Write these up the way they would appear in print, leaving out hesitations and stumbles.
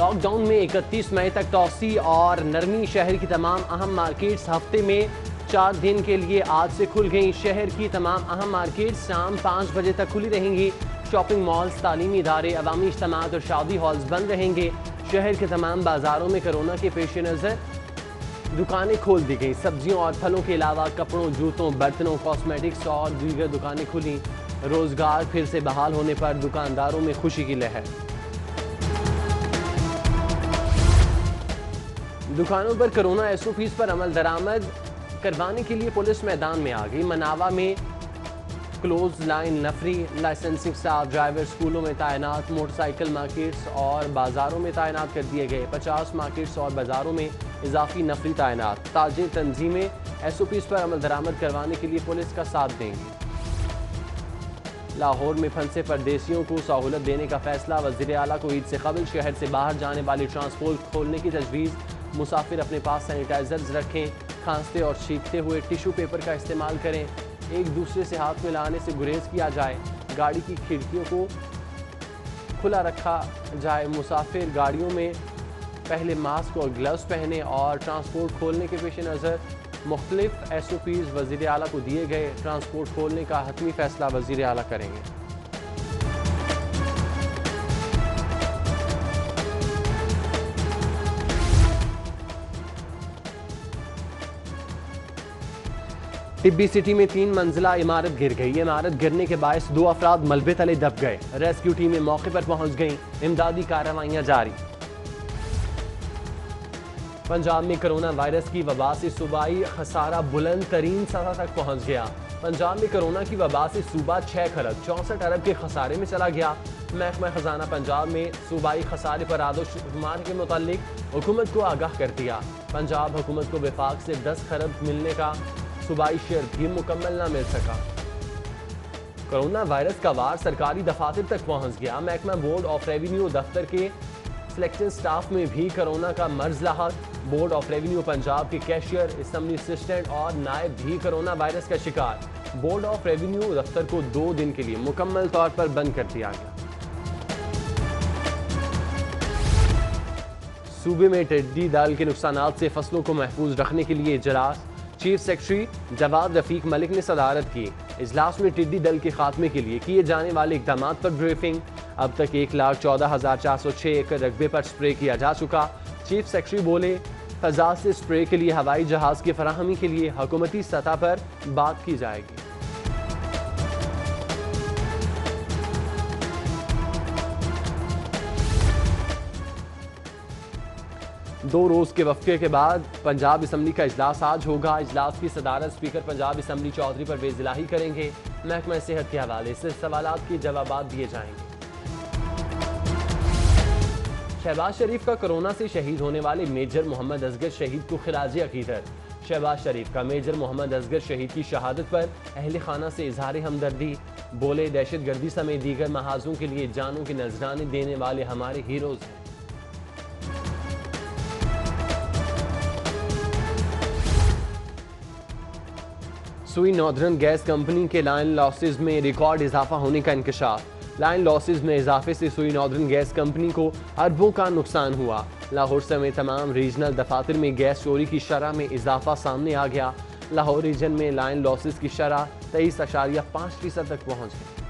Lockdown में 31 मई तक तोसी और नरमी। शहर की तमाम अहम मार्केट्स हफ्ते में 4 दिन के लिए आज से खुल गई। शहर की तमाम अहम मार्केट्स शाम 5 बजे तक खुली रहेंगी। शॉपिंग मॉल्स, तालीमी इदारे, अवामी इज्तिमात और शादी हॉल्स बंद रहेंगे। शहर के तमाम बाजारों में कोरोना के पेश नज़र दुकानें खोल दी गई। सब्जियों और फलों के अलावा कपड़ों, जूतों, बर्तनों, कॉस्मेटिक्स और दीगर दुकानें खुली। रोजगार फिर से बहाल होने पर दुकानदारों में खुशी की लहर। दुकानों पर कोरोना SOPs पर अमल दरामद करवाने के लिए पुलिस मैदान में आ गई। मनावा में क्लोज लाइन नफरी, लाइसेंसिंग स्टाफ, ड्राइवर स्कूलों में तैनात, मोटरसाइकिल मार्केट्स और बाजारों में तैनात कर दिए गए। 50 मार्केट्स और बाजारों में इजाफी नफरी तैनात। ताजिर तंजीमें SOPs पर अमल दरामद करवाने के लिए पुलिस का साथ देंगी। लाहौर में फंसे परदेशियों को सहूलत देने का फैसला। वज़ीर आला को ईद से कबल शहर से बाहर जाने वाली ट्रांसपोर्ट खोलने की तजवीज़। मुसाफिर अपने पास सैनिटाइजर्स रखें। खांसते और छींकते हुए टिश्यू पेपर का इस्तेमाल करें। एक दूसरे से हाथ मिलाने से गुरेज किया जाए। गाड़ी की खिड़कियों को खुला रखा जाए। मुसाफिर गाड़ियों में पहले मास्क और ग्लव्स पहने और ट्रांसपोर्ट खोलने के पेश नज़र मुख्तलिफ SOPs वज़ीर आला को दिए गए। ट्रांसपोर्ट खोलने का हतमी फैसला वज़ीर आला करेंगे। टिब्बी सिटी में 3 मंजिला इमारत गिर गई। इमारत गिरने के बायस 2 अफराद मलबे तले दब गए। रेस्क्यू टीमें मौके पर पहुंच गईं। इमदादी कार्रवाइयां जारी। पंजाब में कोरोना वायरस की वबा से सूबाई खसारा बुलंद तरीन सतह तक पहुंच गया। पंजाब में कोरोना की वबा से सूबा 6 खरब 64 अरब के खसारे में चला गया। महकमा खजाना पंजाब में सूबाई खसारे पर आदोशुमार के मुतालिक हुकूमत को आगाह कर दिया। पंजाब हुकूमत को वफाक से 10 खरब मिलने का सूबाई शेयर भी मुकम्मल न मिल सका। कोरोना वायरस का वार सरकारी दफातर तक पहुंच गया। महकमा बोर्ड ऑफ रेवेन्यू दफ्तर के सिलेक्टेड स्टाफ में भी कोरोना का मर्ज लाहक। बोर्ड ऑफ रेवेन्यू पंजाब के कैशियर, असम्बली असिस्टेंट और नायब भी कोरोना वायरस का शिकार। बोर्ड ऑफ रेवेन्यू दफ्तर को 2 दिन के लिए मुकम्मल तौर पर बंद कर दिया गया। सूबे में टिड्डी दल के नुकसानात से फसलों को महफूज रखने के लिए इजलास। चीफ सेक्रेटरी जवाद रफीक मलिक ने सदारत की। इजलास में टिड्डी दल के खात्मे के लिए किए जाने वाले इकदाम पर ब्रीफिंग। अब तक 1,14,406 एकड़ रकबे पर स्प्रे किया जा चुका। चीफ सेक्रेटरी बोले, फजा से स्प्रे के लिए हवाई जहाज की फराहमी के लिए हुकूमती सतह पर बात की जाएगी। 2 रोज़ के वक्फे के बाद पंजाब असम्बली का इजलास आज होगा। इजलास की सदारत स्पीकर पंजाब असम्बली चौधरी परवेज इलाही करेंगे। महकमा सेहत के हवाले से सवालात के जवाब दिए जाएंगे। शहबाज शरीफ का कोरोना से शहीद होने वाले मेजर मोहम्मद असगर शहीद को खिराज अकीदत। शहबाज शरीफ का मेजर मोहम्मद असगर शहीद की शहादत पर अहले खाना से इजहार हमदर्दी। बोले, दहशत गर्दी समेत दीगर महाजों के लिए जानों की नजराने देने वाले हमारे हीरोज हैं। सुई नॉर्दर्न गैस कंपनी के लाइन लॉसेज में रिकॉर्ड इजाफा होने का इंकशाफ। लाइन लॉसेज में इजाफे से सुई नॉर्दर्न गैस कंपनी को अरबों का नुकसान हुआ। लाहौर समेत तमाम रीजनल दफातर में गैस चोरी की शरह में इजाफा सामने आ गया। लाहौर रीजन में लाइन लॉसेज की शरह 23.5% तक पहुंच गई।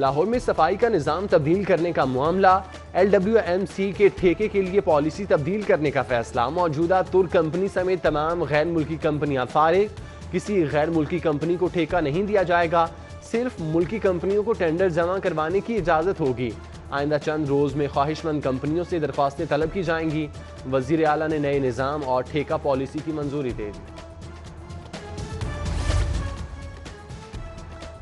लाहौर में सफाई का निज़ाम तब्दील करने का मामला। LWMC के ठेके के लिए पॉलिसी तब्दील करने का फैसला। मौजूदा तुर्क कंपनी समेत तमाम गैर मुल्की कंपनियां फारिग। किसी गैर मुल्की कंपनी को ठेका नहीं दिया जाएगा। सिर्फ मुल्की कंपनियों को टेंडर जमा करवाने की इजाज़त होगी। आइंदा चंद रोज़ में ख्वाहिशमंद कंपनियों से दरख्वास्तें तलब की जाएंगी। वज़ीर आला ने नए निज़ाम और ठेका पॉलिसी की मंजूरी दे दी।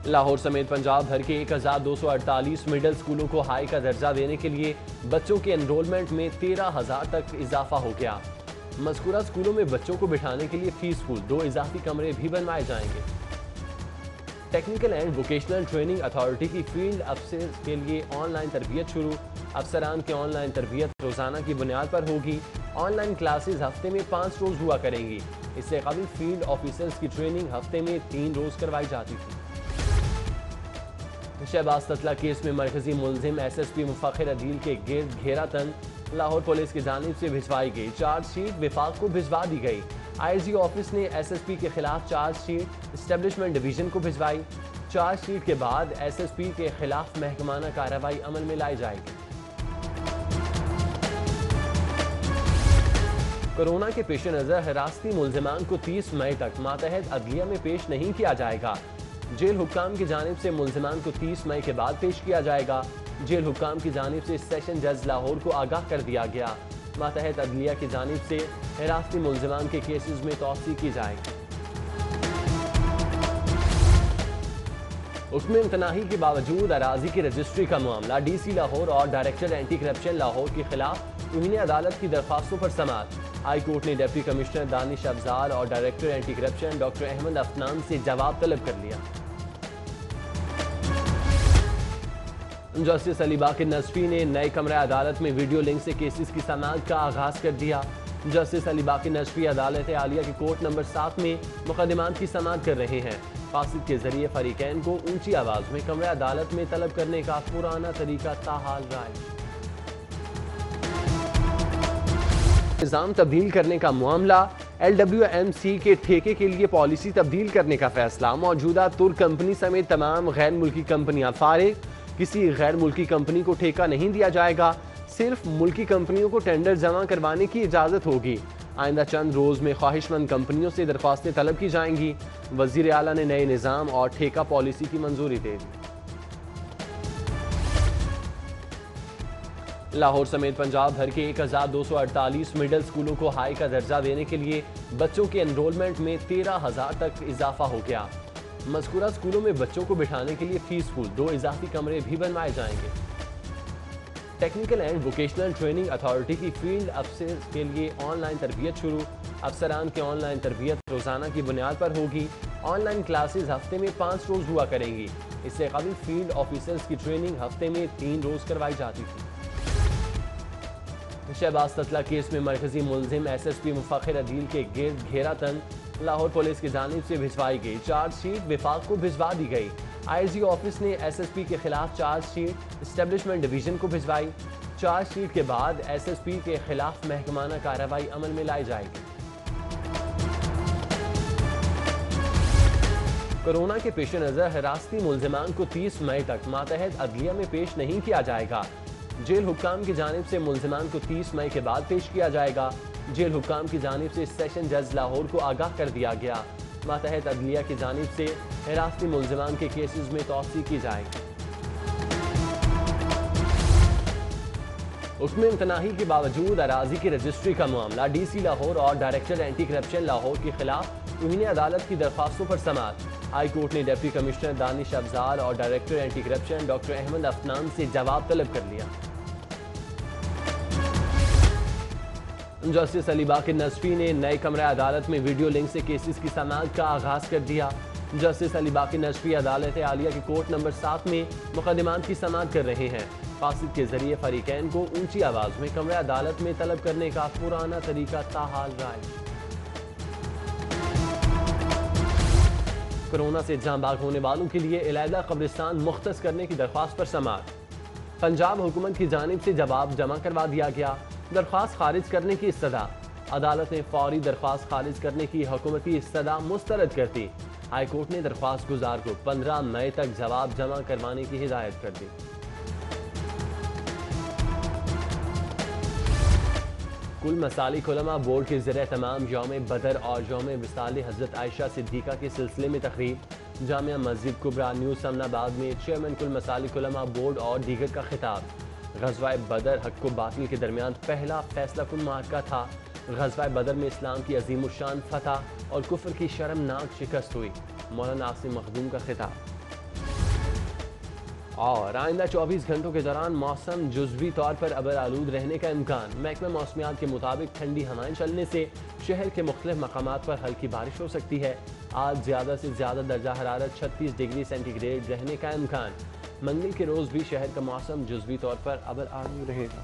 लाहौर समेत पंजाब भर के 1248 मिडिल स्कूलों को हाई का दर्जा देने के लिए बच्चों के एनरोलमेंट में 13,000 तक इजाफा हो गया। मज़कूरा स्कूलों में बच्चों को बिठाने के लिए फीसफुल 2 इजाफी कमरे भी बनवाए जाएंगे। Technical and vocational training authority की फील्ड अफसर के लिए ऑनलाइन तरबियत शुरू। अफसरान की ऑनलाइन तरबियत रोजाना की बुनियाद पर होगी। ऑनलाइन क्लासेस हफ्ते में 5 रोज हुआ करेंगी। इससे कबल फील्ड ऑफिसर्स की ट्रेनिंग हफ्ते में 3 रोज करवाई जाती थी। शहबाज ततला केस में मरकजी मुलजिम SSP मुफाखिर अदील के गिर्द घेरा तन लाहौर पुलिस की जानिब से भिजवाई गई। चार्जशीट विफाक को भिजवा दी गई। IG ऑफिस ने SSP के खिलाफ चार्जशीट एस्टेब्लिशमेंट डिवीजन को भिजवाई। चार्जशीट के बाद SSP के खिलाफ महकमाना कार्रवाई अमल में लाई जाएगी। कोरोना के पेश नज़र हिरासती मुलजिमान को 30 मई तक मातहत अदलिया में पेश नहीं किया जाएगा। जेल हुक्काम की जानिब से मुलजिमान को 30 मई के बाद पेश किया जाएगा। जेल हुक्काम की जानिब से सेशन जज लाहौर को आगाह कर दिया गया। मातहत अदलिया की जानिब से हिरासती मुलजिमान के केसेस में तौसी की जाएगी। हुक्म इम्तनाही के बावजूद अराजी की रजिस्ट्री का मामला DC लाहौर और डायरेक्टर एंटी करप्शन लाहौर के खिलाफ तौहीन अदालत की दरख्वास्तों पर समाअत। हाई कोर्ट ने डिप्टी कमिश्नर दानिश अफजाल और director anti corruption doctor Ahmed Afnan से जवाब तलब कर लिया। जस्टिस अली बाकर नसफी ने नए कमरा अदालत में वीडियो लिंक से केसेस की समाअत का आगाज कर दिया। जस्टिस अली बाकर नसफी अदालत आलिया के कोर्ट नंबर 7 में मुकदमात की समाअत कर रहे हैं। फासिद के जरिए फरीकैन को ऊंची आवाज में कमरा अदालत में तलब करने का पुराना तरीका ताहाल राइज। निज़ाम तब्दील करने का मामला, LWMC के ठेके के लिए पॉलिसी तब्दील करने का फैसला, मौजूदा तुर्क कंपनी समेत तमाम गैर मुल्की कंपनियां फारिग, किसी गैर मुल्की कंपनी को ठेका नहीं दिया जाएगा, सिर्फ मुल्की कंपनियों को टेंडर जमा करवाने की इजाज़त होगी। आइंदा चंद रोज़ में ख्वाहिशमंद कंपनियों से दरख्वास्तें तलब की जाएंगी। वज़ीर आला ने नए निज़ाम और ठेका पॉलिसी की मंजूरी दे दी। लाहौर समेत पंजाब भर के 1248 मिडिल स्कूलों को हाई का दर्जा देने के लिए बच्चों के एनरोलमेंट में 13,000 तक इजाफा हो गया। मज़कूरा स्कूलों में बच्चों को बिठाने के लिए फीसफुल 2 इजाफी कमरे भी बनवाए जाएंगे। Technical and vocational training authority की फील्ड अफसर के लिए ऑनलाइन तरबियत शुरू। अफसरान की ऑनलाइन तरबियत रोजाना की बुनियाद पर होगी। ऑनलाइन क्लासेस हफ्ते में 5 रोज हुआ करेंगी। इससे कबल फील्ड ऑफिसर्स की ट्रेनिंग हफ्ते में 3 रोज करवाई जाती थी। शहबाज ततला केस में मरकजी मुलजिम SSP मुफाखिर अदील के गिर्द घेरा तन लाहौर पुलिस की जानिब से भिजवाई गई। चार्जशीट विफाक को भिजवा दी गई। IG ऑफिस ने SSP के खिलाफ चार्जशीट एस्टेब्लिशमेंट डिवीजन को भिजवाई। चार्जशीट के बाद SSP के खिलाफ महकमाना कार्रवाई अमल में लाई जाएगी। कोरोना के पेश नज़र हिरासती मुलजिमान को 30 मई तक मातहत अदलिया में पेश नहीं किया जाएगा। जेल हुक्काम की जानिब से मुलजिमान को 30 मई के बाद पेश किया जाएगा। जेल हुक्काम की जानिब से सेशन जज लाहौर को आगाह कर दिया गया। मातहत अदलिया की जानिब से हिरासती मुलजिमान के केसेस में तौसी की जाएगी। हुक्म इम्तनाही के बावजूद अराजी की रजिस्ट्री का मामला, DC लाहौर और डायरेक्टर एंटी करप्शन लाहौर के खिलाफ तौहीन अदालत की दरख्वास्तों पर समाअत। हाई कोर्ट ने डिप्टी कमिश्नर दानिश अफजाल और director anti corruption doctor Ahmed Afnan से जवाब तलब कर लिया। जस्टिस अली बाकर नसफी ने नए कमरा अदालत में वीडियो लिंक से केसेस की समाअत का आगाज कर दिया। जस्टिस अली बाकर नसफी अदालत आलिया के कोर्ट नंबर 7 में मुकदमात की समाअत कर रहे हैं। फासिद के जरिए फरीकैन को ऊंची आवाज में कमरा अदालत में तलब करने का पुराना तरीका ताहाल राइज। कोरोना से जान बाग होने वालों के लिए इलायदा कब्रिस्तान मुख्तस करने की दरख्वास्त पर समाअत। पंजाब हुकूमत की जानिब से जवाब जमा करवा दिया गया। दरख्वास्त खारिज करने की इस्तदा। अदालत ने फौरी दरख्वास्त खारिज करने की हुकूमती इस्तदा मुस्तरद कर दी। हाई कोर्ट ने दरख्वास्त गुजार को 15 मई तक जवाब जमा करवाने की हिदायत कर दी। कुल मसालिक उलमा बोर्ड के ज़रिए तमाम यौम बदर और यौम विसाल हज़रत आयशा सिद्दीक़ा के सिलसिले में तकरीब। जामिया मस्जिद कुबरा न्यू समनाबाद में चेयरमैन कुल मसालिक उलमा बोर्ड और दीगर का खिताब। ग़ज़वा बदर हक़ व बातिल के दरमियान पहला फैसला कुन मार्का था। ग़ज़वा बदर में इस्लाम की अज़ीमुश्शान फ़तह और कुफ्र की शर्मनाक शिकस्त हुई। मौलाना आसिम मखदूम का खिताब। और आइंदा 24 घंटों के दौरान मौसम जुज़वी तौर पर अबर आलूद रहने का इम्कान। महकमा मौसमियात के मुताबिक ठंडी हवाएं चलने से शहर के मुख्तलिफ मकामात पर हल्की बारिश हो सकती है। आज ज़्यादा से ज़्यादा दर्जा हरारत 36 डिग्री सेंटीग्रेड रहने का इम्कान। मंगल के रोज़ भी शहर का मौसम जुज़वी तौर पर अबर आलूद रहेगा।